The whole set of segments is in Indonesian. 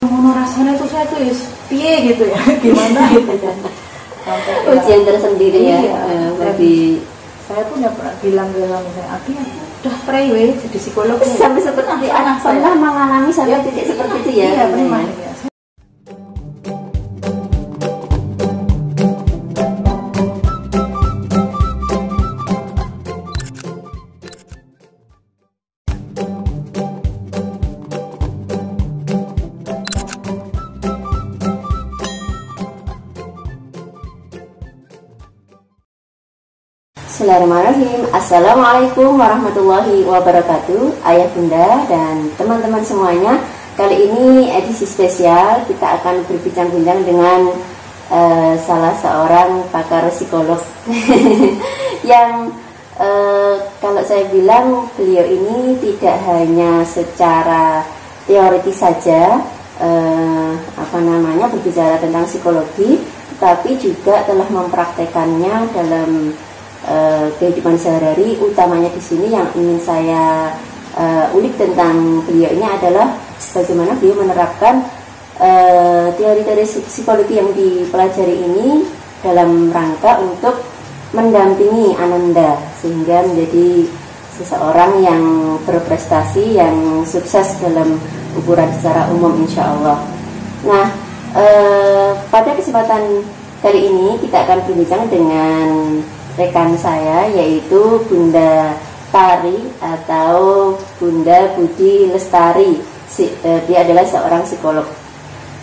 Ngono rasanya tuh saya tuh piye gitu ya, gimana gitu kan. Ujian tersendiri ya. Bagi saya pun ya pernah bilang ke misalnya, aku udah pray jadi psikolog sampai seperti anak pernah mengalami sampai titik seperti itu ya. Iya, memang ya. Bismillahirrahmanirrahim. Assalamualaikum warahmatullahi wabarakatuh. Ayah bunda dan teman-teman semuanya, kali ini edisi spesial kita akan berbincang-bincang dengan salah seorang pakar psikolog yang kalau saya bilang beliau ini tidak hanya secara teoritis saja berbicara tentang psikologi, tapi juga telah mempraktekannya dalam kehidupan sehari-hari. Utamanya di sini yang ingin saya ulik tentang beliau ini adalah bagaimana beliau menerapkan teori-teori psikologi yang dipelajari ini dalam rangka untuk mendampingi Ananda sehingga menjadi seseorang yang berprestasi, yang sukses dalam ukuran secara umum insya Allah. Nah, pada kesempatan kali ini kita akan berbincang dengan rekan saya, yaitu Bunda Tari atau Bunda Budi Lestari. Dia adalah seorang psikolog.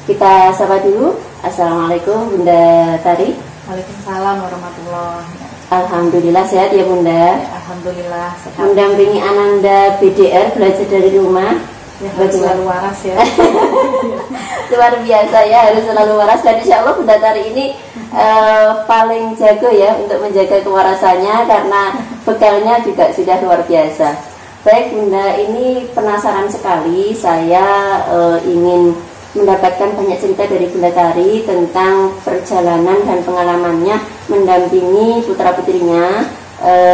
Kita sapa dulu. Assalamualaikum Bunda Tari. Waalaikumsalam warahmatullahi wabarakatuh. Alhamdulillah sehat ya Bunda. Ya, alhamdulillah sehat. Mendampingi Ananda BDR belajar dari rumah. Ya, harus selalu waras ya. Luar biasa ya, harus selalu waras. Dan insya Allah Bunda Tari ini paling jago ya untuk menjaga kewarasannya karena bekalnya juga sudah luar biasa. Baik Bunda, ini penasaran sekali. Saya ingin mendapatkan banyak cerita dari Bunda Tari tentang perjalanan dan pengalamannya mendampingi putra-putrinya.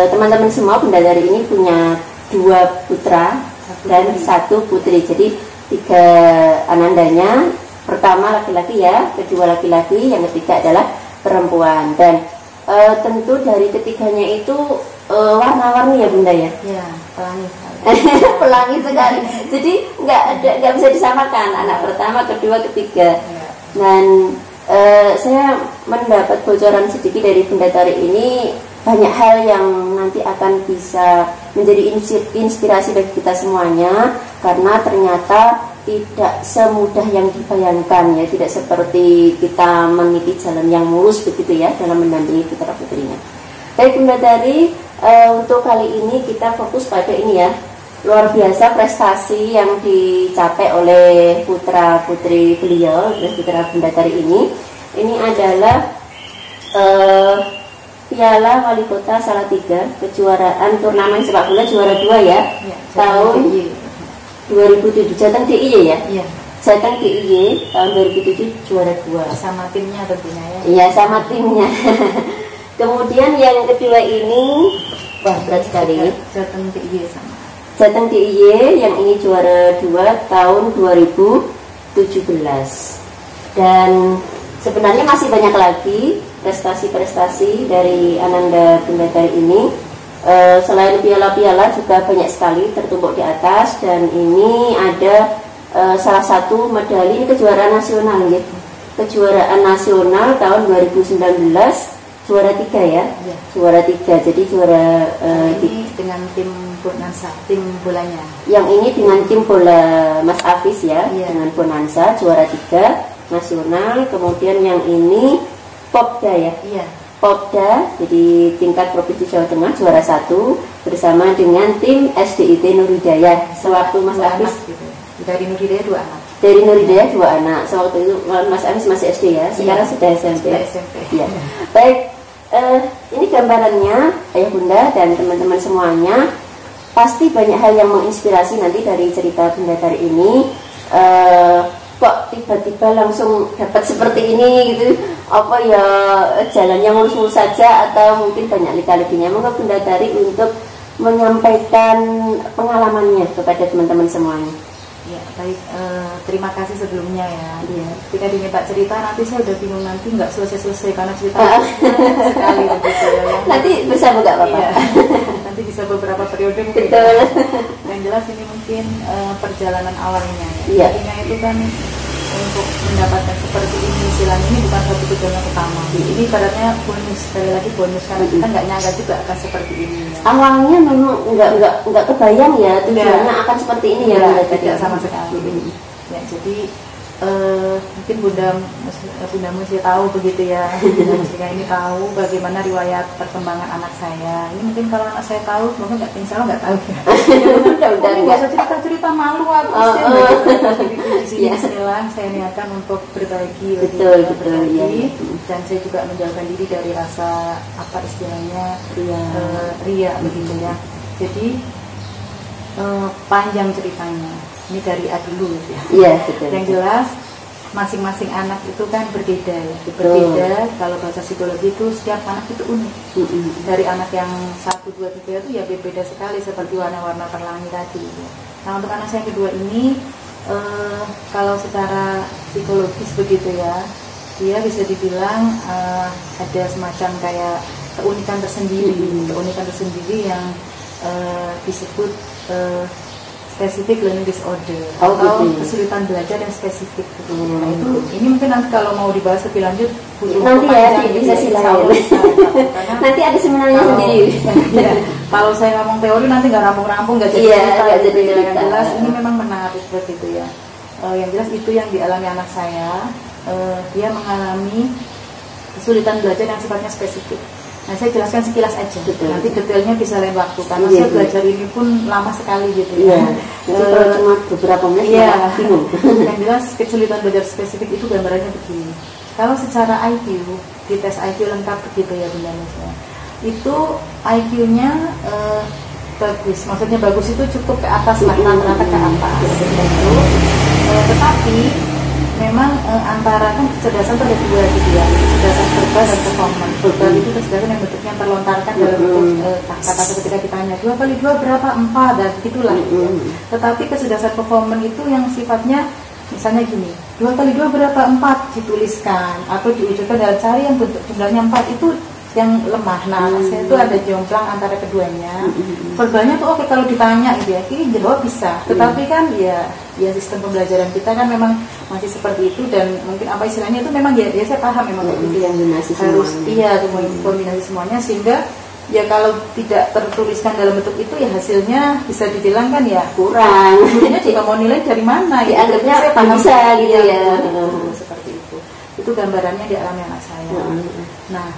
Teman-teman semua, Bunda Tari ini punya 2 putra dan 1 putri. Jadi 3 anandanya. Pertama laki-laki ya, kedua laki-laki, yang ketiga adalah perempuan. Dan tentu dari ketiganya itu warna-warni ya Bunda ya. Ya, pelangi sekali. Pelangi sekali. Jadi nggak bisa disamakan anak pertama, kedua, ketiga. Ya. Dan saya mendapat bocoran sedikit dari Bunda Tari ini, banyak hal yang nanti akan bisa menjadi inspirasi bagi kita semuanya, karena ternyata tidak semudah yang dibayangkan ya, tidak seperti kita meniti jalan yang mulus begitu ya dalam mendampingi putra putrinya. Baik Bunda Tari, untuk kali ini kita fokus pada ini ya, luar biasa prestasi yang dicapai oleh putra putri beliau, putra Bunda Tari ini. Ini adalah Piala Wali Kota Salatiga, kejuaraan turnamen sepak bola juara 2 ya, tahun 2007, Jateng DIY ya? Iya. Jateng DIY tahun 2007 juara 2. Sama timnya tentunya ya. Iya, sama timnya. Kemudian yang kedua ini, wah berat sekali. Jateng DIY sama. Jateng DIY yang ini juara 2 tahun 2017. Dan sebenarnya masih banyak lagi prestasi-prestasi dari Ananda Bunda Tari ini. Selain piala-piala juga banyak sekali tertumpuk di atas, dan ini ada salah satu medali, ini kejuaraan nasional ya. Kejuaraan nasional tahun 2019 juara 3 ya. Ya. Juara 3. Jadi juara ini dengan tim Bonanza, tim bolanya. Yang ini dengan tim bola Mas Afis ya, Ya. dengan Bonanza juara 3 nasional. Kemudian yang ini Popda ya. Iya. Popda, jadi tingkat Provinsi Jawa Tengah juara 1 bersama dengan tim SDIT Nur Hidayah. Sewaktu Mas Afis gitu. Dari Nur Hidayah 2 anak. Dari Nur Hidayah 2 anak. Sewaktu itu Mas Afis masih SD ya. Sekarang sudah SMP. Sudah SMP. Ya. Baik, ini gambarannya Ayah Bunda dan teman-teman semuanya. Pasti banyak hal yang menginspirasi nanti dari cerita Bunda Tari ini. Kok tiba-tiba langsung dapat seperti ini gitu, apa ya jalannya mulus-mulus saja atau mungkin banyak lika-likinya. Monggo Bunda Tari untuk menyampaikan pengalamannya kepada teman-teman semuanya. Ya, baik. Terima kasih sebelumnya ya. Iya. Ketika diminta cerita, nanti saya udah bingung nanti nggak selesai-selesai karena cerita sekali begitu ya. Nanti bisa nggak apa-apa. Iya. Nanti bisa beberapa periode mungkin. Betul. Yang jelas ini mungkin perjalanan awalnya. Iya. Intinya itu kan untuk mendapatkan seperti ini istilahnya ini bukan satu tujuan utama. Ini ibaratnya bonus, sekali lagi bonus karena kita nggak nyangka juga akan seperti ini. Ya. Awalnya memang nggak kebayang ya tujuannya akan seperti ini ya. Tidak sama sekali. Ya, jadi mungkin Bunda mesti tahu begitu ya. Bunda Mustika ini tahu bagaimana riwayat perkembangan anak saya. Ini mungkin kalau anak saya tahu, mungkin insya Allah nggak tahu ya. Udah nggak usah cerita cerita, malu aku sih. Bismillah, saya niatkan untuk berbagi. Betul. Dan saya juga menjauhkan diri dari rasa apa istilahnya ria begitu ya. Jadi panjang ceritanya. Ini dari A dulu ya. Iya, betul. Yang jelas masing-masing anak itu kan berbeda ya. Berbeda, kalau bahasa psikologi itu setiap anak itu unik. Dari anak yang 1, 2, 3 itu ya berbeda sekali seperti warna-warna pelangi tadi. Nah, untuk anak saya yang kedua ini kalau secara psikologis begitu ya, dia bisa dibilang ada semacam kayak keunikan tersendiri yang disebut spesifik learning disorder atau gitu. kesulitan belajar yang spesifik. Nah itu ini mungkin nanti kalau mau dibahas lebih lanjut nanti ya di sesi lain. Nanti ada seminarnya sendiri. Ya, kalau saya ngomong teori nanti nggak rampung-rampung, nggak jadi cerita. Yang jelas ini memang menarik seperti itu ya. Yang jelas itu yang dialami anak saya. Dia mengalami kesulitan belajar yang sifatnya spesifik. Nah, saya jelaskan sekilas aja. Nanti detailnya bisa lain waktu karena saya belajar ini pun lama sekali gitu ya. Jadi kalau cuma beberapa menit bingung. Yang jelas kesulitan belajar spesifik itu gambarannya begini. Kalau secara IQ, di tes IQ lengkap begitu ya Bunda Nusya. Itu IQ-nya bagus. Maksudnya bagus itu cukup ke atas lah, rata-rata ke atas. Tetapi memang antara kan kecerdasan itu ada dua gitu ya, kecerdasan verbal dan performance. Verbal itu kecerdasan yang bentuknya terlontarkan dalam bentuk kata-kata ketika ditanya 2 kali 2 berapa? 4 dan gitulah. Tetapi kecerdasan performance itu yang sifatnya misalnya gini, 2 kali 2 berapa? 4 dituliskan atau diucapkan dalam cara yang bentuk jumlahnya 4 itu yang lemah. Nah, saya itu ada jomplang antara keduanya. Verbalnya tuh oke kalau ditanya gitu ya, ini jawab bisa. Tetapi kan ya sistem pembelajaran kita kan memang masih seperti itu dan mungkin apa istilahnya itu memang ya saya paham memang itu yang harus kombinasi semuanya sehingga ya kalau tidak tertuliskan dalam bentuk itu ya hasilnya bisa dibilang kan ya kurang. Gurunya juga mau nilai dari mana ya? Dianggapnya saya bisa gitu ya. Seperti itu. Itu gambarannya dialami anak saya. Nah,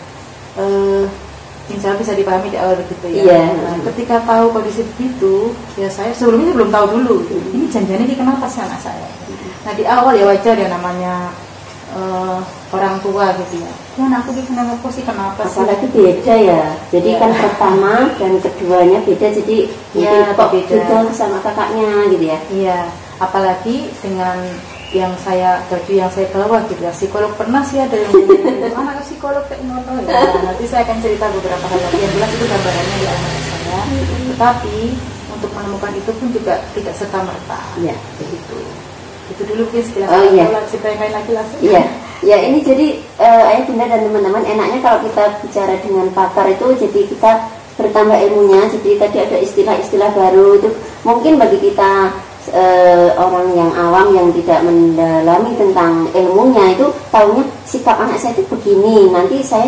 insya Allah bisa dipahami di awal begitu ya. Nah, ketika tahu kondisi begitu, ya saya sebelumnya belum tahu dulu. Ini janjiannya ini kenapa sih anak saya? Nah di awal ya wajar ya namanya orang tua gitu ya. Ya anakku ini kenapa sih Apalagi beda ya. Jadi kan pertama dan keduanya beda. Jadi mungkin kok beda sama kakaknya gitu ya. Iya. Apalagi dengan yang saya bawa gitu ya, psikolog pernah sih ada yang anak psikolog kayak ngono ya. Nanti saya akan cerita beberapa hal lagi yang jelas itu gambarannya di anak saya. Tetapi untuk menemukan itu pun juga tidak serta merta. Ya, begitu. Itu dulu mungkin sekilas. Cerita yang lain lagi langsung. Iya. Ya ini jadi ayah bunda dan teman-teman enaknya kalau kita bicara dengan pakar itu jadi kita bertambah ilmunya. Jadi tadi ada istilah-istilah baru itu mungkin bagi kita orang yang awam yang tidak mendalami tentang ilmunya itu tahunya sikap anak saya itu begini, nanti saya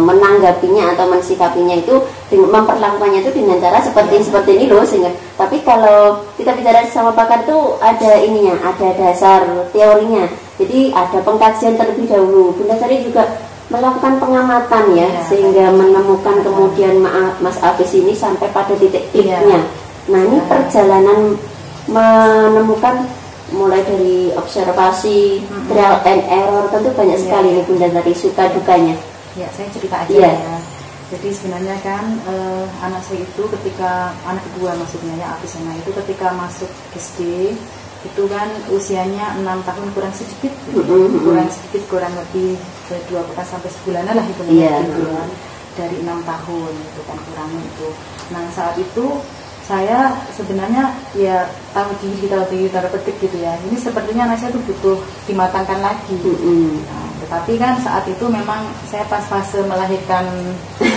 menanggapinya atau mensikapinya itu memperlakukannya itu dengan cara seperti ini loh. Sehingga tapi kalau kita bicara sama pakar itu ada ininya, ada dasar teorinya, jadi ada pengkajian terlebih dahulu. Bunda tadi juga melakukan pengamatan ya sehingga menemukan kemudian Mas Abis ini sampai pada titik peaknya. Nah ini perjalanan menemukan mulai dari observasi, trial and error, tentu banyak sekali nih Bunda dari suka dukanya. Ya saya cerita aja ya. Jadi sebenarnya kan anak saya itu ketika anak kedua maksudnya ya Afisana itu ketika masuk SD itu kan usianya 6 tahun kurang sedikit, kurang lebih 2 pekan sampai sebulanan lah itu dari 6 tahun itu kan kurangnya itu. Nah saat itu saya sebenarnya ya tahu diri tanda petik gitu ya. Ini sepertinya anak saya tuh butuh dimatangkan lagi. Nah, tetapi kan saat itu memang saya pas fase melahirkan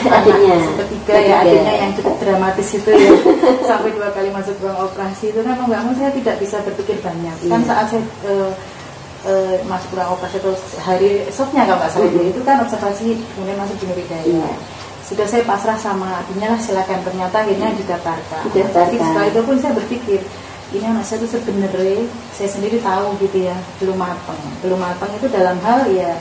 adiknya ketiga ya, adiknya yang cukup dramatis itu ya, sampai 2 kali masuk ruang operasi itu kan mau nggak mau saya tidak bisa berpikir banyak. Kan saat saya masuk ruang operasi terus hari esoknya kalau nggak salah itu kan observasi kemudian masuk di Nuridaya. Sudah saya pasrah sama adiknya lah, silakan. Ternyata akhirnya didaftarkan. Tapi setelah itu pun saya berpikir, ini anak saya itu sebenarnya saya sendiri tahu gitu ya, belum matang. Belum matang itu dalam hal ya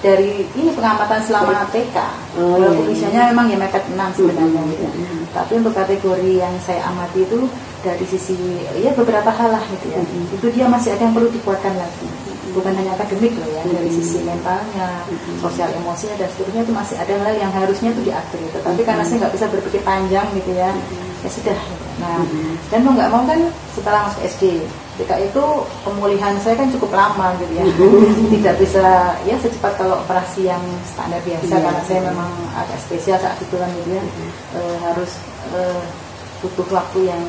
dari ini pengamatan selama TK. Walaupun usianya memang ya mepet 6 sebenarnya gitu. Tapi untuk kategori yang saya amati itu dari sisi ya beberapa hal lah gitu ya. Itu dia masih ada yang perlu dikuatkan lagi. Bukan hanya akademik loh ya, dari sisi mentalnya, sosial emosinya dan seterusnya itu masih ada hal yang harusnya itu diatur gitu. Tapi karena saya nggak bisa berpikir panjang gitu ya, ya sudah. Nah, dan mau nggak mau kan setelah masuk SD, ketika itu pemulihan saya kan cukup lama gitu ya, tidak bisa ya secepat kalau operasi yang standar biasa karena saya memang agak spesial saat itu kan gitu ya, harus butuh waktu yang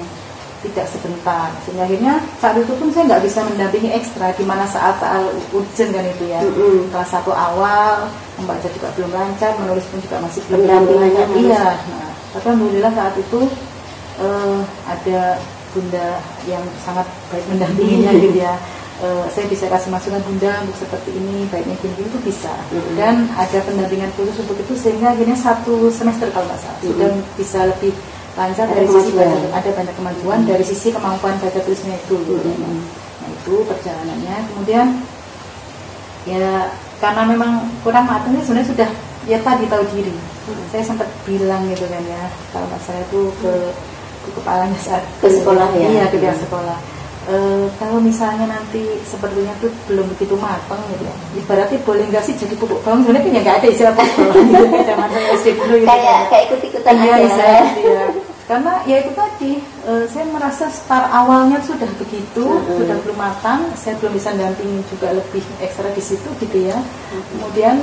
tidak sebentar, sehingga akhirnya saat itu pun saya nggak bisa mendampingi ekstra di mana saat-saat urgent kan itu ya, kelas 1 awal membaca juga belum lancar, menulis pun juga masih belum lancar. Iya, nah, tapi alhamdulillah saat itu ada bunda yang sangat baik mendampinginya gitu ya. Saya bisa kasih masukan, bunda untuk seperti ini, baiknya gini itu bisa. Dan ada pendampingan khusus untuk itu sehingga akhirnya 1 semester kalau nggak salah sudah bisa lebih lancar dari sisi ada banyak kemajuan dari sisi kemampuan baca tulisnya itu. Nah itu perjalanannya. Kemudian ya karena memang kurang matang sebenarnya sudah ya tadi tahu diri. Saya sempat bilang gitu kan ya, kalau nggak salah itu ke kepalanya saat ke sekolah ya. Iya ke pihak sekolah. Kalau misalnya nanti sepertinya tuh belum begitu matang gitu ya, ibaratnya boleh nggak sih jadi pupuk bawang, sebenarnya kan nggak ada istilah pupuk bawang gitu kan zaman saya SD dulu gitu kayak ikut-ikutan aja ya. Karena ya itu tadi saya merasa start awalnya sudah begitu, sudah belum matang, saya belum bisa dampingin juga lebih ekstra di situ gitu ya. Kemudian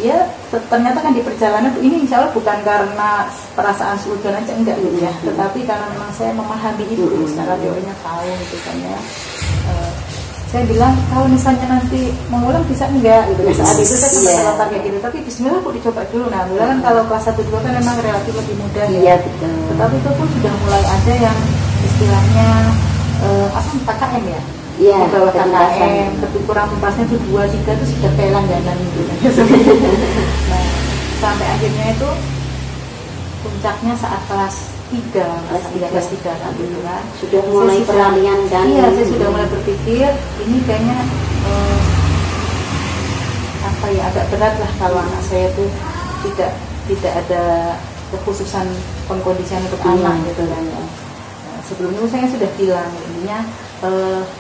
ya ternyata kan di perjalanan ini insya Allah bukan karena perasaan suudon aja enggak gitu ya, tetapi karena memang saya memahami itu secara teorinya tahu gitu kan ya. Saya bilang kalau misalnya nanti mengulang bisa enggak gitu. Saat itu saya sempat terlontar kayak gitu, tapi bismillah kok dicoba dulu. Nah mulai kan kalau kelas 1-2 kan memang relatif lebih mudah ya. Tetapi itu pun sudah mulai ada yang istilahnya KKM ya. Di bawah KKM, tapi kurang tuntasnya itu 2-3 itu sudah kayak langganan gitu. Nah sampai akhirnya itu puncaknya saat kelas 3 kan gitu kan. Sudah mulai peralihan kan. Iya, saya sudah mulai berpikir ini kayaknya apa ya, agak berat lah kalau anak saya tuh tidak ada kekhususan pengkondisian untuk anak gitu kan ya. Sebelumnya saya sudah bilang intinya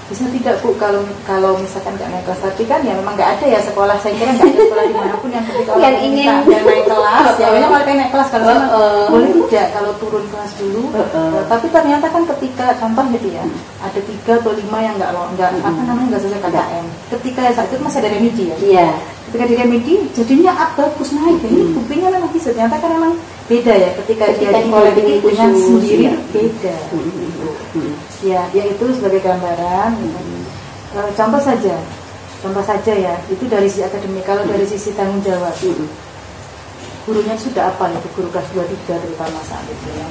bisa tidak Bu kalau misalkan nggak naik kelas, tapi kan ya memang nggak ada ya sekolah, saya kira nggak ada sekolah dimanapun yang ketika yang ingin naik kelas ya memang malah naik kelas kalau boleh tidak kalau turun kelas dulu. Tapi ternyata kan ketika contoh gitu ya ada 3 atau 5 yang nggak apa namanya nggak selesai KKM, ketika saat itu masih ada remedi ya. Ketika di remedi jadinya bagus naik, ini buktinya memang bisa. Ternyata kan memang beda ya ketika dia di kolektif dengan sendiri beda. Ya itu sebagai gambaran. Contoh saja ya, itu dari sisi akademik. Kalau dari sisi tanggung jawab, gurunya sudah apa ya, guru kelas 2-3 terutama saat itu ya,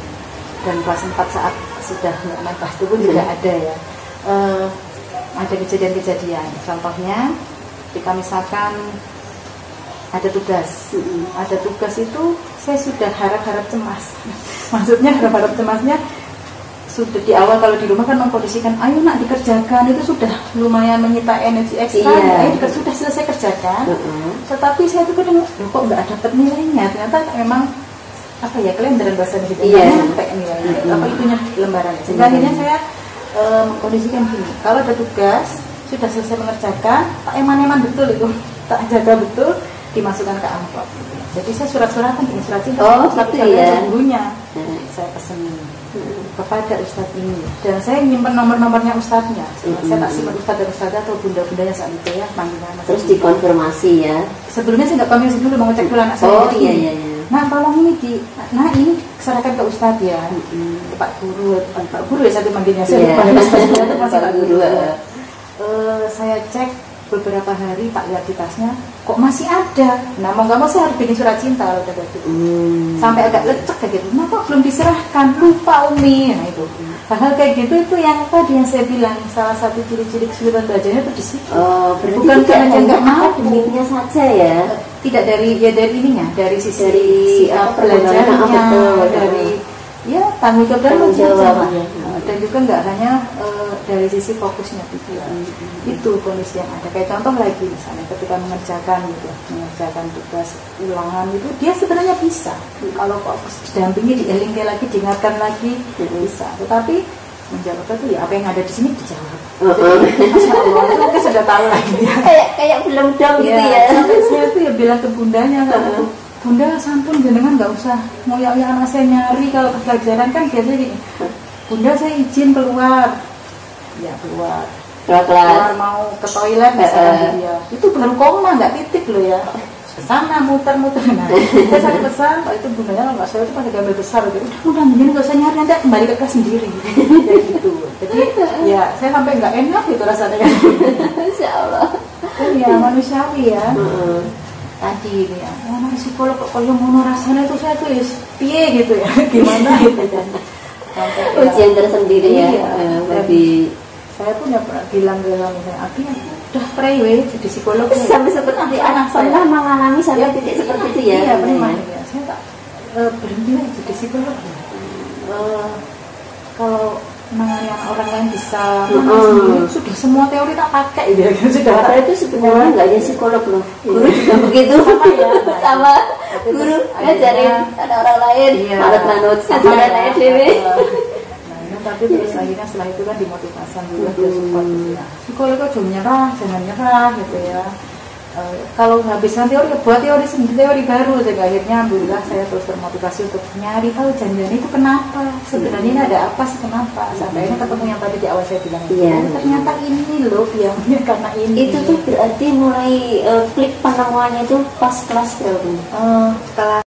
dan kelas 4 saat sudah naik kelas itu pun juga ada ya. Ada kejadian-kejadian. Contohnya, ketika misalkan ada tugas itu saya sudah harap-harap cemas. Maksudnya harap-harap cemasnya sudah di awal kalau di rumah kan mengkondisikan, ayo nak dikerjakan, itu sudah lumayan menyita energi ekstra, ayo sudah selesai kerjakan. Tetapi saya tuh kadang kok nggak dapat nilainya, ternyata memang apa ya, kelenderan bahasa Indonesia sampai nilainya, apa itunya lembaran. Sehingga akhirnya saya mengkondisikan gini, kalau ada tugas sudah selesai mengerjakan, tak eman-eman betul itu, tak jaga betul, dimasukkan ke amplop. Jadi saya surat-suratan ini surat cinta, gurunya saya pesen kepada ustadz ini, dan saya nyimpen nomor-nomornya ustadznya. Saya tak simpan ustadz dan ustadzah atau bunda-bundanya saat itu ya, panggilan. Terus dikonfirmasi ya. Sebelumnya saya nggak konfirmasi dulu, mau ngecek dulu anak saya. Iya. Nah tolong ini ini serahkan ke Ustadz ya, ke Pak Guru ya satu manggilnya saya lupa itu masih Pak Guru. Saya cek beberapa hari, tak lihat di tasnya kok masih ada. Nah mau nggak mau saya harus bikin surat cinta kalau udah gitu. Sampai agak lecek kayak gitu, nah kok belum diserahkan, lupa Umi. Nah itu hal-hal kayak gitu itu yang tadi yang saya bilang salah satu ciri-ciri kesulitan belajarnya itu di situ. Bukan karena nggak mau akademiknya saja ya, tidak dari ininya, dari sisi belajarnya, dari ya tanggung jawab dan juga nggak hanya dari sisi fokusnya gitu. Itu kondisi yang ada. Kayak contoh lagi misalnya ketika mengerjakan tugas ulangan itu dia sebenarnya bisa kalau fokus didampingi, dielingke lagi, diingatkan lagi bisa. Tetapi menjawab itu ya apa yang ada di sini dijawab. Jadi, Masya Allah itu mungkin sudah tahu lagi ya. kayak belum dong gitu ya. Sampai saya itu ya bilang ke bundanya kan, Bunda sampun jenengan nggak usah ngoyak anak saya nyari kalau pelajaran kan biasanya gini. Bunda saya izin keluar, ya keluar mau ke toilet misalnya dia itu baru koma nggak titik loh ya, kesana muter-muter. Nah saya satu pesan, itu bundanya kalau nggak salah itu pada gambar besar gitu, udah mending nggak usah nyari, nanti kembali ke kelas sendiri kayak gitu. Jadi ya saya sampai nggak enak gitu rasanya kan. Insya Allah ya manusiawi ya. Tadi ini ya, mana psikolog kok kalau mau rasanya itu saya tuh ya piye gitu ya, gimana gitu kan. Ujian tersendiri ya bagi saya pun ya pernah bilang ke misalnya Abi udah pray jadi psikolog sampai seperti anak saya pernah mengalami sampai titik seperti itu ya. Iya benar ya. Saya tak berhenti lah jadi psikolog ya. Kalau mengenai orang lain bisa sudah semua teori tak pakai ya sudah. Padahal itu sebenarnya nggak hanya psikolog loh, guru juga begitu sama guru ngajarin ada orang lain manut ngajarin lain dewi. Tapi terus akhirnya setelah itu kan dimotivasi juga dia support ya. Psikolog kok jangan nyerah gitu ya. Kalau nggak bisa teori, buat teori sendiri, teori baru. Jadi akhirnya alhamdulillah saya terus termotivasi untuk nyari tahu janjian itu kenapa, sebenarnya ini ada apa sih, kenapa. Sampai akhirnya ketemu yang tadi di awal saya bilang ternyata ini loh yang karena ini. Itu tuh berarti mulai klik penemuannya itu pas kelas berapa? Kelas